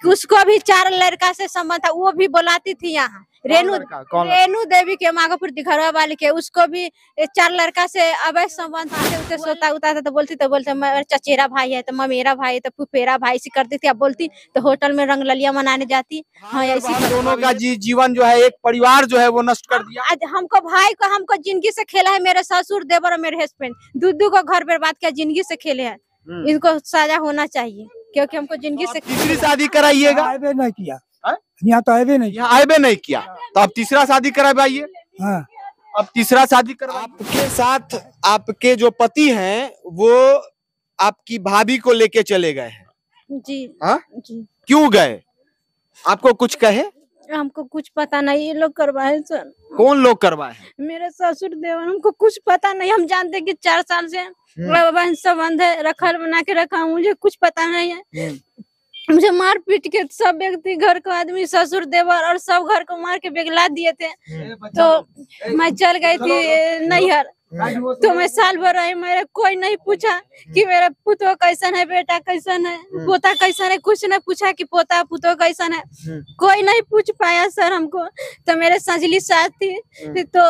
कि उसको भी 4 लड़का से संबंध था, वो भी बुलाती थी यहाँ। रेणु देवी के माघोपुर दिघरवा वाली के, उसको भी 4 लड़का से अवैध संबंध था। उसे सोता उता था तो बोलते मेरा चचेरा भाई है, तो ममेरा भाई है, तो फुफेरा भाई से करती थी। अब बोलती तो होटल में रंगललिया मनाने जाती। हाँ, ऐसी दोनों का जीवन जो है, एक परिवार जो है वो नष्ट कर दिया। आज हमको जिंदगी से खेला है। मेरे ससुर, देवर और मेरे हस्बैंड दू को घर बर्बाद किया, जिंदगी से खेले हैं। इनको सजा होना चाहिए, क्योंकि हमको जिंदगी से। तीसरी शादी कराइएगा? आए नहीं किया, यहाँ तो आए नहीं, यहाँ आए नहीं किया, तो अब तीसरा शादी करवाइए। हाँ। अब तीसरा शादी करवाइए। आपके साथ आपके जो पति हैं वो आपकी भाभी को लेके चले गए हैं? जी। हाँ जी। क्यों गए? आपको कुछ कहे? हमको कुछ पता नहीं, ये लोग करवाए सर। कौन लोग करवाए हैं? मेरे ससुर देवर, हमको कुछ पता नहीं। हम जानते कि 4 साल से संबंध है, रखल बना के रखा, मुझे कुछ पता नहीं है। मुझे मार पीट के सब व्यक्ति, घर का आदमी, ससुर देवर और सब घर को मार के बेगला दिए थे। तो मैं चल गई थी नैहर, तो मैं साल भर रही। मेरे कोई नहीं पूछा कि मेरा पुतो कैसन है, बेटा कैसन है, पोता कैसन है, कुछ नहीं पूछा कि पोता पुतो कैसन है। कोई नहीं पूछ पाया सर हमको। तो मेरे संजली सास थी, तो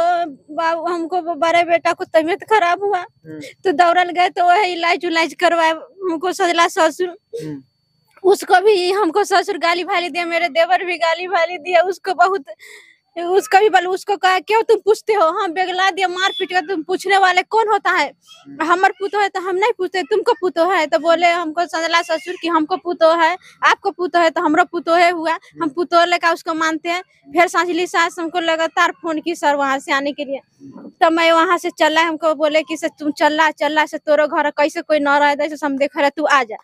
बाबू हमको बड़े बेटा को तबीयत खराब हुआ, तो दौड़ल गए, तो वही इलाज उलाज करवाए। हमको सजला ससुर, उसको भी हमको ससुर गाली भाली दिया, मेरे देवर भी गाली भाली दिया उसको बहुत। उसका भी बोल, उसको कहा क्यों तुम पूछते हो, हम बेगला दिया, मार पीट कर। तुम पूछने वाले कौन होता है? हमार पुतो है तो हम नहीं पूछते, तुमको पुतो है? तो बोले हमको सजला ससुर कि हमको पुतो है, आपको पुतो है तो हमरो पुतो है हुआ, हम पुतो लेकर उसको मानते हैं। फिर सांझली सास हमको लगातार फोन की सर वहां से आने के लिए। तो मैं वहां से चला, हमको बोले कि तुम चला से तोरो घर कैसे कोई न रह दे, हम देख रहे तू आ जा।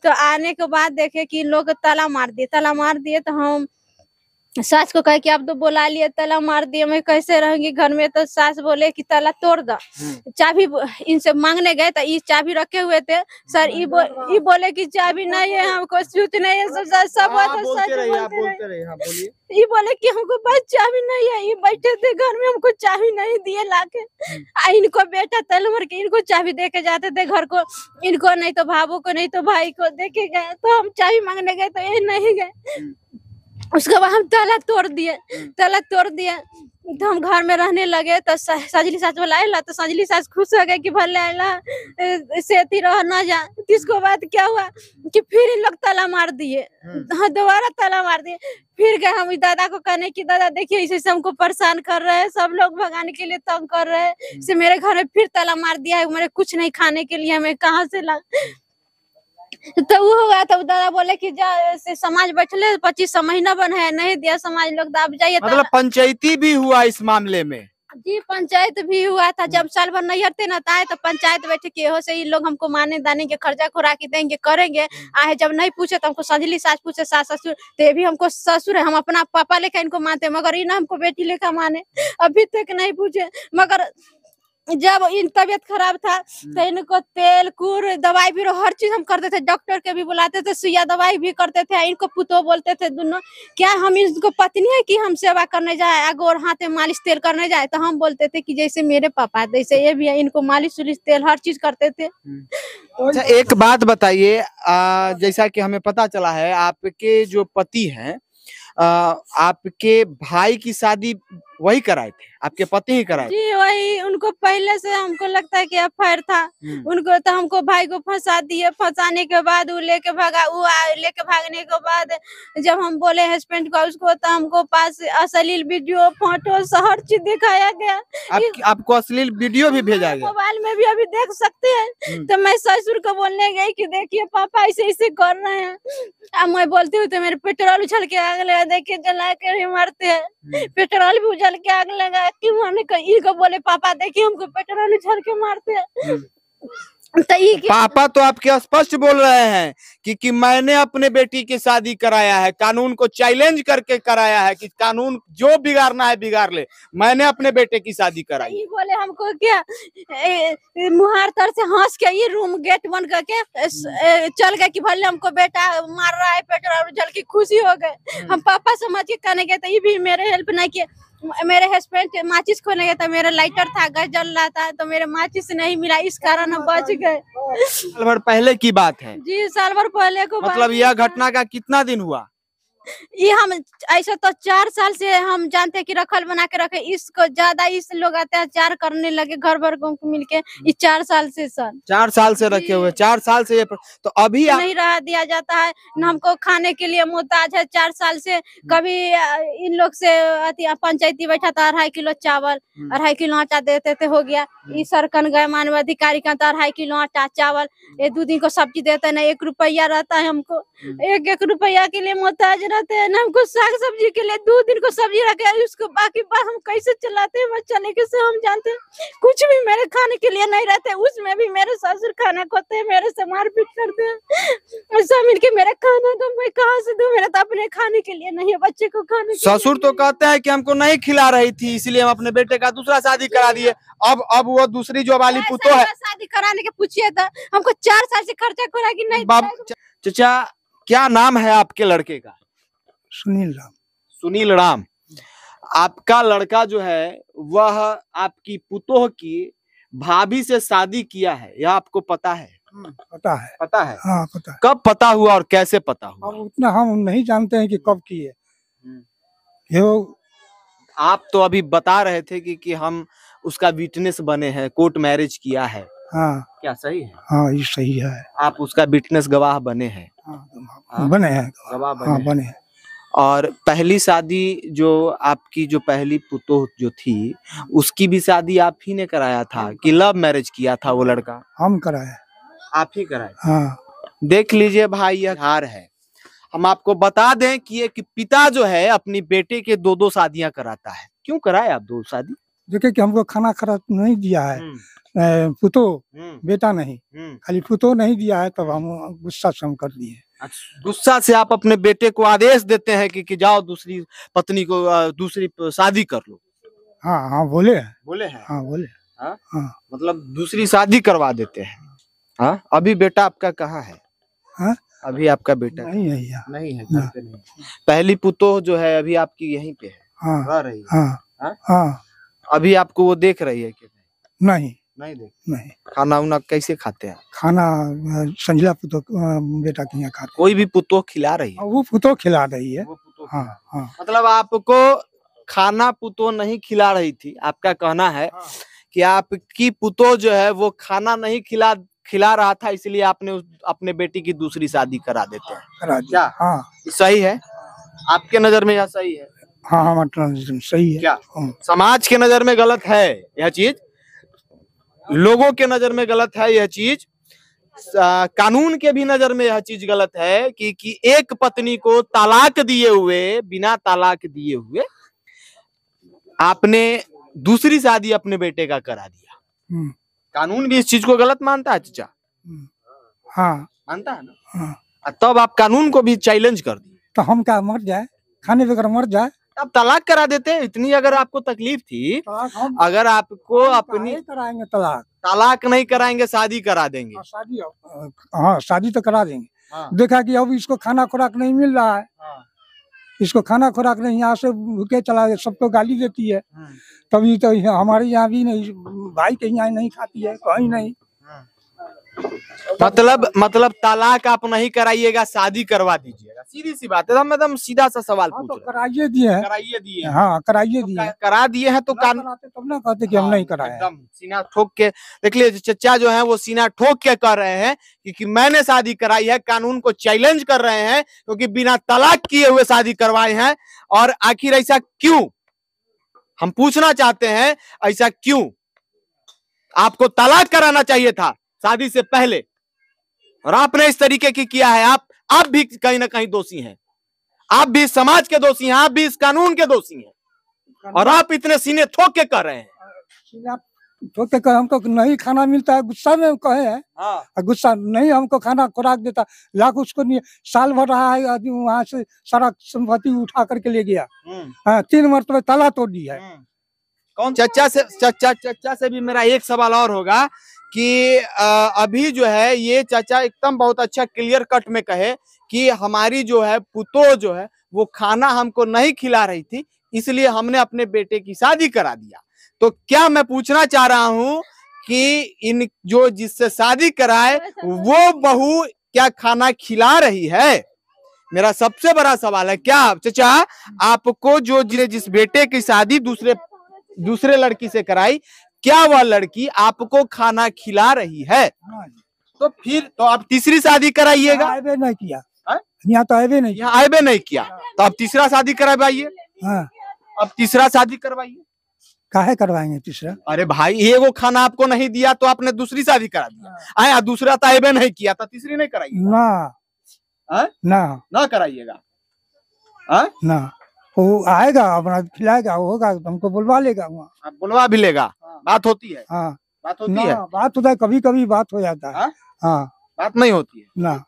तो आने के बाद देखे कि लोग ताला मार दिए। तो हम सास को कहे कि आप तो बुला लिए, ताला मार दिए, मैं कैसे रहूंगी घर में? तो सास बोले कि ताला तोड़ दो। चाबी इनसे मांगने गए तो ये चाबी रखे हुए थे सर। ये बोले कि चाबी नहीं है, हमको सूत नहीं है, सब ये बोले कि हमको बस चाबी नहीं है। ये बैठे थे घर में, हमको चाबी नहीं दिए लाके। इनको बेटा तल मर के इनको चाबी दे के जाते थे घर को, इनको नहीं तो भाभो को नहीं तो भाई को दे के गए। तो हम चाबी मांगने गए तो ये नहीं गए। उसके बाद हम ताला तोड़ दिए। तो हम घर में रहने लगे। तो सजली सास बोला आला, तो सजली सास खुश हो गए कि भले आला सेती रह ना जा। इसको बाद क्या हुआ कि फिर इन लोग ताला मार दिए। हाँ, दोबारा ताला मार दिए। फिर गए हम दादा को कहने की दादा देखिए ऐसे हमको परेशान कर रहे हैं, सब लोग भगाने के लिए तंग कर रहे हैं। से मेरे घर में फिर ताला मार दिया है, मेरे कुछ नहीं खाने के लिए, मैं कहाँ से ला। तो वो हुआ, तब दादा बोले कि जा से समाज बैठले 25 महीना बन है, नहीं दिया समाज लोग, दाब जाइए। मतलब पंचायती भी हुआ इस मामले में? जी, पंचायत भी हुआ था। जब साल भर नहीं हटते ना आए तो पंचायत बैठे कि हो से ये लोग हमको माने दाने के खर्चा खुराकी देंगे, करेंगे। आए जब नहीं पूछे तो हमको संजली सास पूछे, सास ससुर, तो ये भी हमको ससुर है, हम अपना पापा लेकर इनको मानते, मगर ये ना हमको बेटी लेकर माने। अभी तक नहीं पूछे। मगर जब इन तबियत खराब था तो इनको तेल कुर दवाई भी हर चीज हम करते थे, डॉक्टर के भी बुलाते थे, सुइया दवाई भी करते थे। इनको पुतो बोलते थे दोनों। क्या हम इनको पत्नी है कि हम सेवा करने जाए, आगे और हाथ में मालिश तेल करने जाए? तो हम बोलते थे कि जैसे मेरे पापा जैसे ये भी है, इनको मालिश उलिश तेल हर चीज करते थे। अच्छा, एक बात बताइए, जैसा कि हमें पता चला है आपके जो पति हैं, आपके भाई की शादी वही कराए थे, आपके पति ही कराए? जी वही, उनको पहले से हमको लगता है कि अफेयर था उनको। तो हमको भाई को फंसा दिए। फंसाने के बाद वो लेके भागने के बाद जब हम बोले हस्बैंड को उसको, तो हमको पास अश्लील वीडियो फोटो हर चीज दिखाया गया। आपको अश्लील वीडियो भी भेजा गया? मोबाइल में भी अभी देख सकते हैं। तो मैं ससुर को बोलने गई कि देखिए पापा ऐसे ऐसे कर रहे हैं। अब मैं बोलती हूँ तो मेरे पेट्रोल उछल के आग लगा, देखिए जला के मारते हैं। पेट्रोल भी उछल के आग लगा कि इनको बोले पापा देखिए हमको पेट्रोल उछल के मारते हैं। तो पापा तो आपके स्पष्ट बोल रहे हैं कि मैंने अपने बेटी की शादी कराया है, कानून को चैलेंज करके कराया है कि कानून जो बिगाड़ना है बिगाड़ ले, मैंने अपने बेटे की शादी कराई। बोले हमको क्या मुहार तर से हंस के ये रूम गेट बंद करके चल गए कि भले हमको बेटा मार रहा है, पेट्रोल उछल की खुशी हो गए। हम पापा समझ के कहने गए तो ये भी मेरे हेल्प नहीं किए। मेरे हस्बैंड माचिस खोलने गया था, मेरा लाइटर था, गैस जल रहा था, तो मेरे माचिस नहीं मिला, इस कारण हम बच गए। साल भर पहले की बात है? जी, साल भर पहले को। मतलब यह घटना का कितना दिन हुआ? ये हम ऐसा तो 4 साल से हम जानते हैं कि रखल बना के रखे, इसको ज्यादा इस लोग अत्याचार करने लगे घर भर को मिलके, ये 4 साल से सर 4 साल से रखे हुए, 4 साल से तो अभी आप नहीं रहा दिया जाता है न, हमको खाने के लिए मुहताज है 4 साल से। कभी इन लोग से पंचायती बैठा था 2.5 किलो चावल, 2.5 किलो आटा देते थे, हो गया। इस सरकन गए मानवाधिकारी का, तो 2.5 किलो आटा चावल, ये 2 दिन को सब्जी देते ना, 1 रुपया रहता है हमको, 1 रुपया के लिए मोहताज रहते हैं ना, हमको साग सब्जी के लिए 2 दिन को सब्जी रखे, उसको बाकी बात हम कैसे चलाते हैं बच्चा लेके से हम जानते हैं। कुछ भी मेरे खाने के लिए नहीं रहते, उसमें भी मेरे ससुर खाना खोते हैं, मेरे से मारपीट करते हैं, सब मिलके मेरा खाना तो मैं कहाँ से दूं, मेरा तो अपने खाने के लिए नहीं है, बच्चे को खाने के लिए ससुर तो कहते हैं कि हमको नहीं खिला रही थी, इसलिए हम अपने बेटे का दूसरा शादी करा दिए। अब वो दूसरी जो वाली पुतो है, शादी कराने के पूछिए तो हमको 4 साल से खर्चा करा कि नहीं। चाचा क्या नाम है आपके लड़के का? सुनील राम। सुनील राम। आपका लड़का जो है वह आपकी पुतोह की भाभी से शादी किया है, यह आपको पता है? पता है। पता है? हाँ पता है। कब पता हुआ और कैसे पता हुआ? अब उतना हम नहीं जानते हैं कि कब किए। ये आप तो अभी बता रहे थे कि हम उसका विटनेस बने हैं, कोर्ट मैरिज किया है। हाँ क्या सही है? हाँ ये सही है। आप उसका विटनेस गवाह बने हैं? हाँ, बने हैं गवाह हाँ बने हैं। और पहली शादी जो आपकी जो पहली पुतोह जो थी, उसकी भी शादी आप ही ने कराया था कि लव मैरिज किया था वो लड़का? हम कराए। आप ही कराए? हाँ। देख लीजिए भाई, यह हार है। हम आपको बता दें कि एक पिता जो है अपनी बेटे के 2-2 शादियां कराता है। क्यों कराए आप 2 शादी? देखिए कि हमको खाना खरा नहीं दिया है, पुतो बेटा नहीं, खाली पुतो नहीं दिया है, तब हम गुस्सा से हम कर दिए। गुस्सा से आप अपने बेटे को आदेश देते हैं कि जाओ दूसरी पत्नी को दूसरी शादी कर लो? हाँ हाँ बोले हैं। बोले हैं? हाँ बोले। हाँ? हाँ मतलब दूसरी शादी करवा देते हैं। हाँ, अभी बेटा आपका कहाँ है? हाँ? अभी आपका बेटा नहीं है यहाँ। नहीं है, घर पे नहीं। पहली पुतोह जो है अभी आपकी यहीं पे है, हाँ रह रही है? हाँ हाँ? हाँ। अभी आपको वो देख रही है कि नहीं? नहीं देख। नहीं। खाना उना कैसे खाते हैं? खाना संजला पुतो बेटा के यहाँ खाते। कोई भी पुतोह खिला रही है? वो पुतो खिला रही है। वो पुतोह हाँ हाँ। मतलब आपको खाना पुतोह नहीं खिला रही थी, आपका कहना है कि आपकी पुतोह जो है वो खाना नहीं खिला रहा था, इसलिए आपने अपने बेटी की दूसरी शादी करा देते हैं? करा दिया। हाँ सही है? आपके नजर में यह सही है? हाँ हमारा सही है। क्या समाज के नजर में गलत है यह चीज? लोगों के नजर में गलत है यह चीज? कानून के भी नजर में यह चीज गलत है कि एक पत्नी को तलाक दिए हुए, बिना तलाक दिए हुए आपने दूसरी शादी अपने बेटे का करा दिया। कानून भी इस चीज को गलत मानता है चाचा? हाँ मानता है ना? हाँ। तब आप कानून को भी चैलेंज कर दिए। तो हम क्या मर जाए, खाने बगैर मर जाए? अब तलाक करा देते। इतनी अगर आपको तकलीफ थी, अगर आपको अपनी कराएंगे तलाक नहीं कराएंगे, शादी करा देंगे। शादी हाँ शादी तो करा देंगे। हाँ। देखा कि अब इसको खाना खुराक नहीं मिल रहा है। हाँ। इसको खाना खुराक नहीं, यहाँ से भूखे चला, सबको गाली देती है। तभी तो हमारे यहाँ भी नहीं, भाई के यहाँ नहीं खाती है, कहीं नहीं। मतलब तलाक आप नहीं कराइएगा, शादी करवा दीजिएगा, सीधी सी बात है। हम एकदम सीधा सा सवाल पूछ रहे हैं। कराइए दिए हैं। कराइए दिए? हाँ कराइए दिए। करा दिए हैं तो तब ना कहते कि हम नहीं कराए। एकदम सीना ठोक के देख लीजिए, चचा जो है वो सीना ठोक के कर रहे हैं कि मैंने शादी कराई है, कानून को चैलेंज कर रहे हैं क्योंकि बिना तलाक किए हुए शादी करवाए हैं। और आखिर ऐसा क्यों, हम पूछना चाहते हैं, ऐसा क्यों? आपको तलाक कराना चाहिए था शादी से पहले, और आपने इस तरीके की किया है। आप भी कहीं ना कहीं दोषी हैं, आप भी समाज के दोषी हैं, आप भी इस कानून के दोषी हैं, और आप इतने सीने ठोक के कर रहे हैं। ठोक के हमको नहीं खाना मिलता है, गुस्सा में कहे हैं। हाँ। गुस्सा नहीं, हमको खाना खुराक देता, लाख उसको नहीं, साल भर रहा है आदमी वहां से, सारा संपत्ति उठा करके ले गया। हाँ, 3 मरतबे ताला तोड़ दी है। कौन? चचा से भी मेरा एक सवाल और होगा कि अभी जो है ये चाचा एकदम बहुत अच्छा क्लियर कट में कहे कि हमारी जो है पुतोह जो है वो खाना हमको नहीं खिला रही थी, इसलिए हमने अपने बेटे की शादी करा दिया। तो क्या मैं पूछना चाह रहा हूं कि इन जो जिससे शादी कराए वो बहू क्या खाना खिला रही है? मेरा सबसे बड़ा सवाल है, क्या चाचा आपको जो जिस बेटे की शादी दूसरे लड़की से कराई, क्या वह लड़की आपको खाना खिला रही है? तो फिर तो आप तीसरी शादी कराइएगा। आएबे नहीं किया, यहाँ तो आएबे नहीं, यहाँ आएबे नहीं किया तो आप तीसरा शादी करवाइए। हाँ अब तीसरा शादी करवाइए। काहे करवाएंगे तीसरा? अरे भाई, ये वो खाना आपको नहीं दिया तो आपने दूसरी शादी करा दिया। आया दूसरा तो आएबे नहीं किया तो तीसरी नहीं कराइए ना ना कराइएगा ना। वो आएगा अपना खिलाएगा, होगा हमको बुलवा लेगा वहाँ। आप बुलवा भी लेगा। बात होती है? हाँ बात होती है? बात होता है, कभी कभी बात हो जाता है। हाँ बात नहीं होती है ना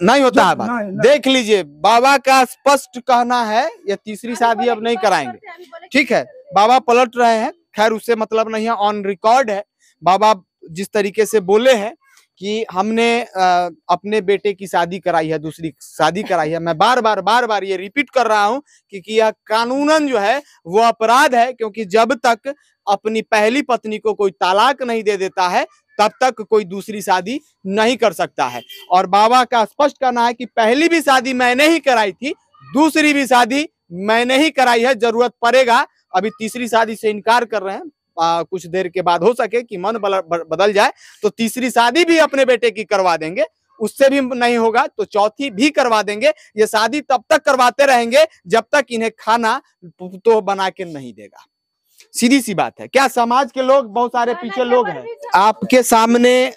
नहीं होता है बात। ना। देख लीजिए, बाबा का स्पष्ट कहना है ये तीसरी शादी अब नहीं कराएंगे। ठीक है, बाबा पलट रहे हैं, खैर उससे मतलब नहीं है, ऑन रिकॉर्ड है। बाबा जिस तरीके से बोले हैं कि हमने अपने बेटे की शादी कराई है, दूसरी शादी कराई है। मैं बार बार ये रिपीट कर रहा हूं कि यह कानूनन जो है वो अपराध है, क्योंकि जब तक अपनी पहली पत्नी को कोई तलाक नहीं दे देता है तब तक कोई दूसरी शादी नहीं कर सकता है। और बाबा का स्पष्ट कहना है कि पहली भी शादी मैंने ही कराई थी, दूसरी भी शादी मैंने ही कराई है, जरूरत पड़ेगा। अभी तीसरी शादी से इनकार कर रहे हैं, कुछ देर के बाद हो सके कि मन बदल जाए तो तीसरी शादी भी अपने बेटे की करवा देंगे, उससे भी नहीं होगा तो चौथी भी करवा देंगे। ये शादी तब तक करवाते रहेंगे जब तक इन्हें खाना तो बना के नहीं देगा। सीधी सी बात है। क्या समाज के लोग, बहुत सारे पीछे लोग हैं, आपके सामने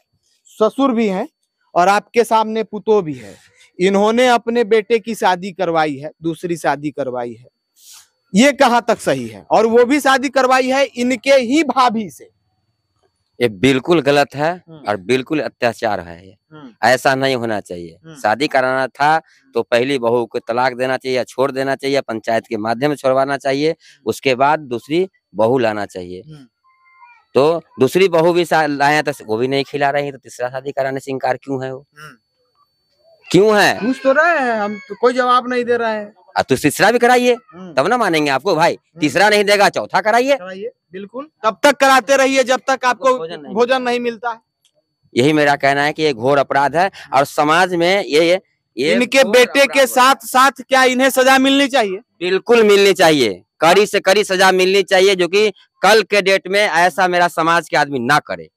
ससुर भी हैं और आपके सामने पुतोह भी है, इन्होंने अपने बेटे की शादी करवाई है, दूसरी शादी करवाई है, ये कहां तक सही है? और वो भी शादी करवाई है इनके ही भाभी से। ये बिल्कुल गलत है और बिल्कुल अत्याचार है। ये ऐसा नहीं होना चाहिए। शादी कराना था तो पहली बहू को तलाक देना चाहिए या छोड़ देना चाहिए, पंचायत के माध्यम से छोड़वाना चाहिए, उसके बाद दूसरी बहू लाना चाहिए। तो दूसरी बहू भी लाया तो वो भी नहीं खिला रही, तो तीसरा शादी कराने से इनकार क्यों है? वो क्यों है? पूछ तो रहे हैं हम, तो कोई जवाब नहीं दे रहे हैं। तो तीसरा भी कराइए तब ना मानेंगे आपको। भाई तीसरा नहीं देगा चौथा कराइए। बिल्कुल, तब तक कराते रहिए जब तक आपको भोजन नहीं मिलता है। यही मेरा कहना है कि ये घोर अपराध है और समाज में ये इनके बेटे के साथ साथ क्या इन्हें सजा मिलनी चाहिए? बिल्कुल मिलनी चाहिए, कड़ी से कड़ी सजा मिलनी चाहिए, जो कि कल के डेट में ऐसा मेरा समाज के आदमी ना करे,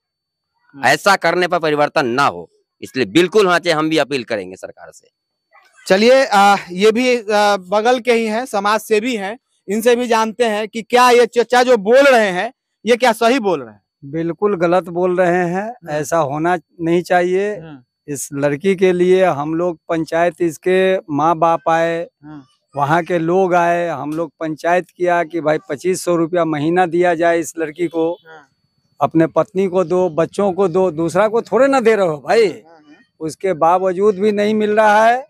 ऐसा करने पर परिवर्तन ना हो। इसलिए बिल्कुल होना चाहिए। हम भी अपील करेंगे सरकार से। चलिए, ये भी बगल के ही हैं, समाज सेवी हैं, इनसे भी जानते हैं कि क्या ये चचा जो बोल रहे हैं ये क्या सही बोल रहे हैं? बिल्कुल गलत बोल रहे हैं, ऐसा होना नहीं चाहिए। इस लड़की के लिए हम लोग पंचायत, इसके माँ बाप आए, वहाँ के लोग आए, हम लोग पंचायत किया कि भाई 2500 रुपया महीना दिया जाए इस लड़की को, अपने पत्नी को दो, बच्चों को दो, दूसरा को थोड़े ना दे रहे हो भाई। उसके बावजूद भी नहीं मिल रहा है।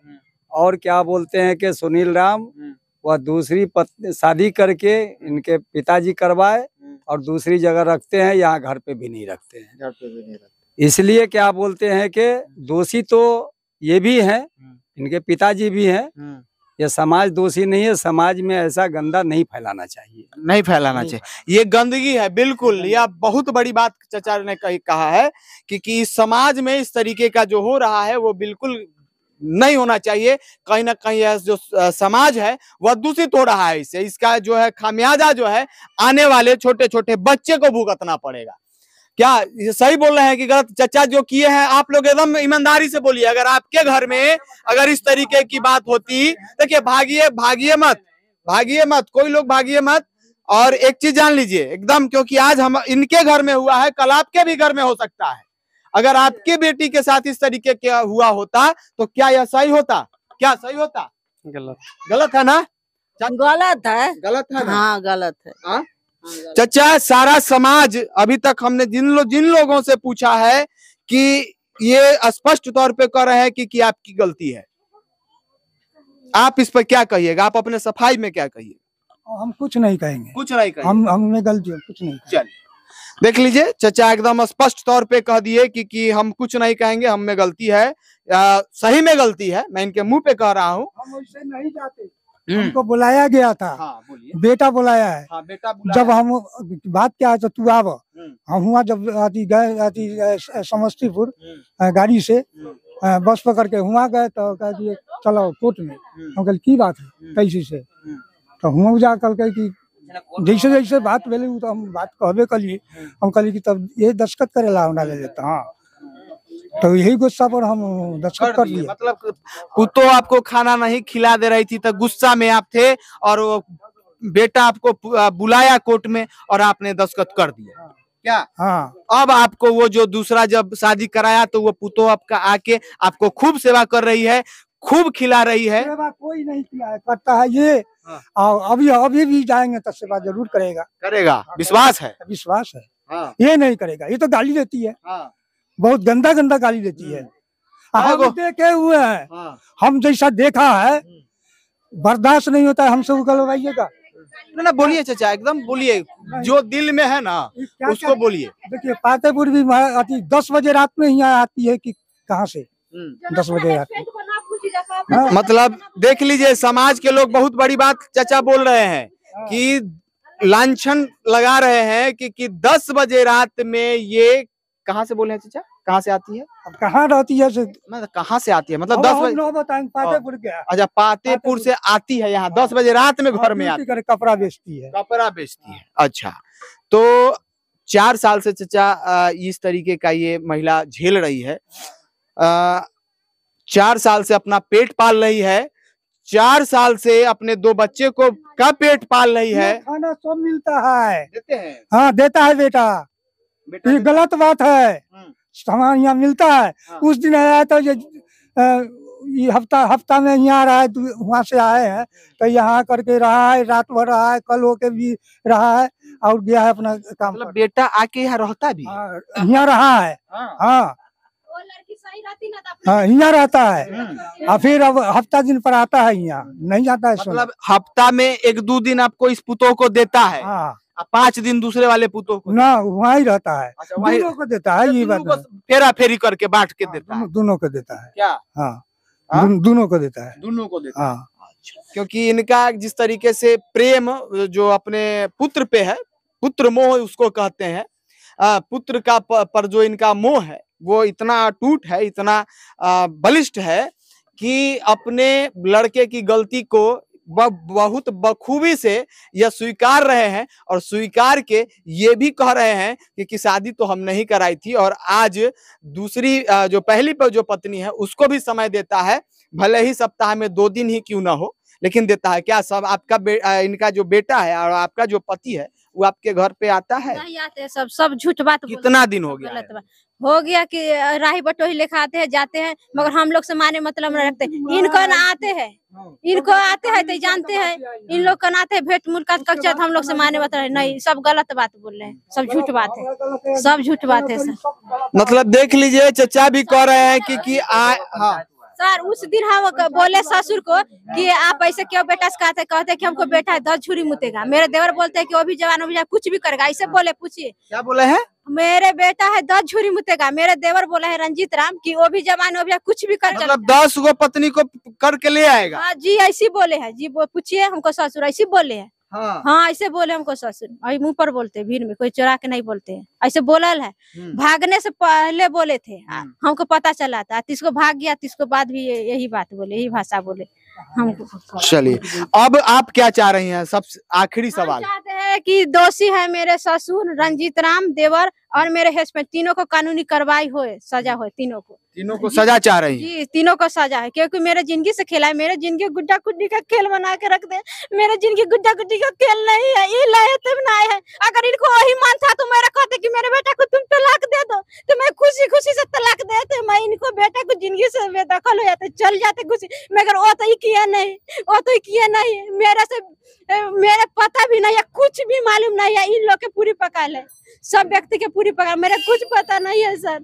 और क्या बोलते हैं कि सुनील राम वह दूसरी शादी करके इनके पिताजी करवाए और दूसरी जगह रखते हैं, यहाँ घर पे भी नहीं रखते हैं। इसलिए क्या बोलते हैं कि दोषी तो ये भी हैं, इनके पिताजी भी हैं। ये समाज दोषी नहीं है। समाज में ऐसा गंदा नहीं फैलाना चाहिए, नहीं फैलाना चाहिए। ये गंदगी है, बिल्कुल। यह बहुत बड़ी बात चचा ने कहा है कि इस समाज में इस तरीके का जो हो रहा है वो बिल्कुल नहीं होना चाहिए। कहीं ना कहीं यह जो समाज है वह दूषित हो रहा है। इससे इसका जो है खामियाजा जो है आने वाले छोटे छोटे बच्चे को भुगतना पड़ेगा। क्या ये सही बोल रहे हैं कि गलत? चचा जो किए हैं, आप लोग एकदम ईमानदारी से बोलिए। अगर आपके घर में अगर इस तरीके की बात होती, देखिए, भागिए मत, कोई लोग भागिए मत। और एक चीज जान लीजिए एकदम, क्योंकि आज हम इनके घर में हुआ है, कल आपके भी घर में हो सकता है। अगर आपके बेटी के साथ इस तरीके का हुआ होता तो क्या यह सही होता? क्या सही होता? गलत है ना? गलत है। गलत है ना? हाँ गलत है। चचा, सारा समाज, अभी तक हमने जिन लोगों से पूछा है कि ये स्पष्ट तौर पे कह रहे हैं कि आपकी गलती है। आप इस पर क्या कहिएगा? आप अपने सफाई में क्या कहिएगा? हम कुछ नहीं कहेंगे, कुछ नहीं कहेंगे। हमने गलती है, कुछ नहीं। चलिए, देख लीजिए, चचा एकदम स्पष्ट तौर पे कह दिए कि हम कुछ नहीं कहेंगे, हम में गलती है, सही में गलती है। मैं इनके मुंह पे कह रहा हूँ। हम वैसे नहीं जाते, हमको बुलाया गया था। हाँ, बोलिए। बेटा बुलाया है। हाँ, बेटा बुलाया। जब हम बात क्या है तो तू आव, हम हुआ जब गए समस्तीपुर गाड़ी से, बस पकड़ के वहाँ गए तो कह दिए चलो कोर्ट में। हम कल की बात है कैसी से, तो हम जा कल कहे कि जैसे जैसे बात भेले तो हम बात कहबे कलिए। हम कहली कि तब ये दस्खत करेला होना ले लेता। हाँ, तो यही गुस्सा पर हम दस्खत कर दिए। मतलब पुतो आपको खाना नहीं खिला दे रही थी तो गुस्सा में आप थे और वो बेटा आपको बुलाया कोर्ट में और आपने दस्तखत कर दिया क्या? हाँ, अब आपको वो जो दूसरा जब शादी कराया तो वो पुतो आपका आके आपको खूब सेवा कर रही है, खूब खिला रही है। सेवा कोई नहीं किया है, करता है ये। और अभी भी जाएंगे तो सेवा जरूर करेगा। विश्वास है। विश्वास है। ये नहीं करेगा, ये तो गाली देती है। बहुत गंदा गंदा गाली देती है। हम देखे हुए हैं, हम जैसा देखा है बर्दाश्त नहीं होता है हमसे उगलवाइएगा। ना बोलिए चाचा, एकदम बोलिए, जो दिल में है ना उसको बोलिए। देखिए पातेपुर भी 10 बजे रात में यहाँ आती है कि कहाँ से 10 बजे रात में। मतलब देख लीजिए, समाज के लोग बहुत बड़ी बात चाचा बोल रहे हैं कि लांछन लगा रहे हैं कि 10 बजे रात में ये कहाँ से बोले हैं चाचा, कहाँ से आती है? अब कहाँ रहती है मतलब कहाँ से आती है, मतलब 10 बजे बताएंगे पातेपुर के। अच्छा, पातेपुर से आती है यहाँ 10 बजे रात में घर में आती है, कपड़ा बेचती है। कपड़ा बेचती है। अच्छा, तो 4 साल से चाचा इस तरीके का ये महिला झेल रही है। 4 साल से अपना पेट पाल रही है, 4 साल से अपने 2 बच्चे को का पेट पाल रही है। खाना सब मिलता है, देते हैं। हाँ देता है बेटा, ये गलत बात है। सामान यहाँ मिलता है। उस दिन आया तो ये हफ्ता में यहाँ रहा है, वहाँ से आए हैं तो यहाँ करके रहा है, रात भर रहा है, कल होके भी रहा है और गया है अपना काम। मतलब बेटा आके यहाँ रहता भी यहाँ रहा है। हाँ, हाँ यहाँ रहता है और फिर अब हफ्ता दिन पर आता है, यहाँ नहीं जाता है। मतलब हफ्ता में 1-2 दिन आपको इस पुतों को देता है। हाँ, 5 दिन दूसरे वाले पुतों को ना वहाँ ही रहता है। अच्छा, वहीं दोनों को देता है, ये बात फेरा फेरी करके बांट के देता है। दोनों को देता है क्या? हाँ, दोनों को देता है। दोनों को देता है। हाँ, क्योंकि इनका जिस तरीके से प्रेम जो अपने पुत्र पे है, पुत्र मोह उसको कहते हैं। पुत्र का पर जो इनका मोह है वो इतना अटूट है, इतना बलिष्ठ है कि अपने लड़के की गलती को बहुत बखूबी से यह स्वीकार रहे हैं और स्वीकार के ये भी कह रहे हैं कि शादी तो हम नहीं कराई थी और आज दूसरी जो पहली पर जो पत्नी है उसको भी समय देता है, भले ही सप्ताह में 2 दिन ही क्यों ना हो, लेकिन देता है। क्या सब आपका इनका जो बेटा है और आपका जो पति है वो आपके घर पे आता है? नहीं आते, सब झूठ बात। कितना दिन हो गया? हो गया कि राही बटोही लेखा आते हैं जाते हैं, मगर हम लोग से माने मतलब न रखते। इनको न आते हैं, इनको आते हैं तो जानते हैं, इन लोग का आते हैं भेंट मुलाकात कक्षा, हम लोग से माने मतलब नहीं। सब गलत बात बोल रहे हैं, सब झूठ बात है, सब झूठ बात है सर। मतलब देख लीजिए, चचा भी कह रहे हैं कि हाँ सर, उस दिन हम बोले ससुर को कि आप ऐसे क्यों बेटा से कहते कि हमको बेटा है 10 छुरी मुतेगा। मेरे देवर बोलते हैं कि वो भी जवान हो जाए कुछ भी करेगा, ऐसे बोले। पूछिए क्या बोले हैं? मेरे बेटा है 10 छुरी मुतेगा। मेरे देवर बोला है रंजीत राम कि वो भी जवान हो जाए कुछ भी कर, मतलब 10 गो पत्नी को करके ले आएगा। हाँ जी, ऐसी बोले हैं जी। पूछिए हमको ससुर ऐसी बोले हैं। हाँ ऐसे बोले हमको ससुर, अभी मुंह पर बोलते भीड़ में, कोई चुरा के नहीं बोलते हैं, ऐसे बोलल है। भागने से पहले बोले थे, हमको पता चला था। तिसको भाग गया, तिसको बाद भी यही बात बोले, यही भाषा बोले हमको। चलिए, अब आप क्या चाह रही हैं? सब आखिरी सवाल चाहते हैं कि दोषी है मेरे ससुर रंजीत राम देवर और मेरे हस्बैंड, तीनों को कानूनी कार्रवाई हो, सजा हो। तीनों को सजा चाह रही जी, तीनों को सजा है, क्योंकि मेरे जिंदगी से खेला है। मेरे जिंदगी गुड्डा गुड्डी का खेल बना के रख दे। मेरे जिंदगी गुड्डा गुड्डी का खेल नहीं है, ये लाए तुम ना है। अगर इनको वही मान था तो मेरा कहते कि मेरे बेटा को तुम तलाक दे दो, तो मैं खुशी खुशी से तलाक देते। मैं इनको बेटा को जिंदगी से बेदखल हो जाते, चल जाते खुशी, मगर वो तो किया नहीं, वो तो किया नहीं। मेरे पता भी नहीं है, कुछ भी मालूम नहीं है। इन लोग के पूरी पकाल है, सब व्यक्ति के पूरी पकाल, मेरे कुछ पता नहीं है सर।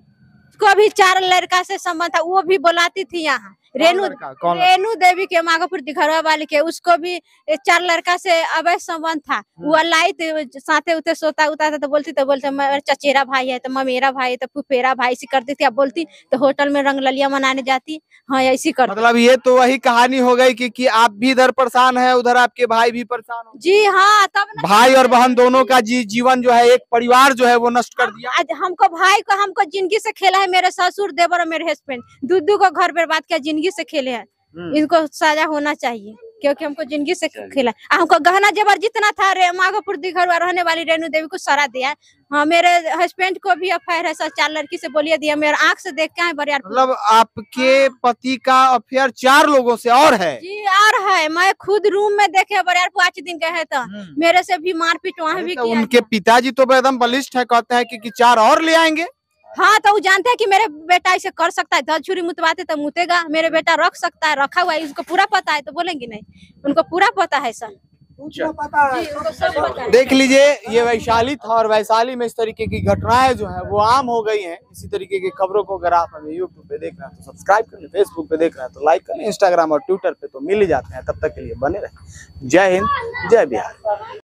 को भी 4 लड़का से संबंध था, वो भी बुलाती थी यहाँ रेणु देवी के माघोपुर दिघरवा वाली के, उसको भी 4 लड़का से अवैध संबंध था। वो लाई साथे उते सोता उता था, तो बोलते मेरा चचेरा भाई है, तो ममेरा भाई है, तो फुफेरा भाई, ऐसी करती थी। अब बोलती तो होटल में रंगललिया मनाने जाती, हाँ ऐसी कर। मतलब ये तो वही कहानी हो गई कि आप भी इधर परेशान है, उधर आपके भाई भी परेशान हो। जी हाँ, तब भाई और बहन दोनों का जीवन जो है, एक परिवार जो है वो नष्ट कर दिया। आज हमको जिंदगी से खेला है, मेरे ससुर, देवर और मेरे हस्बैंड, दूधू को घर बर्बाद किया, जिंदगी से खेले हैं। इनको सजा होना चाहिए, क्योंकि हमको जिंदगी से खेला। हमको गहना जेवर जितना था माघोपुर दिघरवा रहने वाली रेणु देवी को सारा दिया। हाँ, मेरे हस्बैंड को भी अफेयर है, 4 लड़की से बोलिए दिया, मेरे आंख से देख के है बरियार। मतलब आपके पति का अफेयर 4 लोगों से और है? जी और है, मैं खुद रूम में देखे बरियार 5 दिन गए तो मेरे से भी मारपीट वहाँ भी किया। उनके पिताजी तो एकदम बलिष्ठ है, कहते हैं कि 4 और ले आएंगे। हाँ, तो वो जानते हैं कि मेरे बेटा इसे कर सकता है, 10 छुरी मुतवाते तो मुतेगा, मेरे बेटा रख सकता है, रखा हुआ है, इसको पूरा पता है, तो बोलेंगे नहीं? उनको पूरा पता है सर, देख लीजिए, ये वैशाली था और वैशाली में इस तरीके की घटनाएं जो है वो आम हो गई हैं। इसी तरीके की खबरों को अगर आप हमें यूट्यूब पे देख रहे हैं तो सब्सक्राइब कर लें, फेसबुक पे देख रहे हैं तो लाइक कर लें, इंस्टाग्राम और ट्विटर पे तो मिल ही जाते हैं। तब तक के लिए बने रहें। जय हिंद, जय बिहार।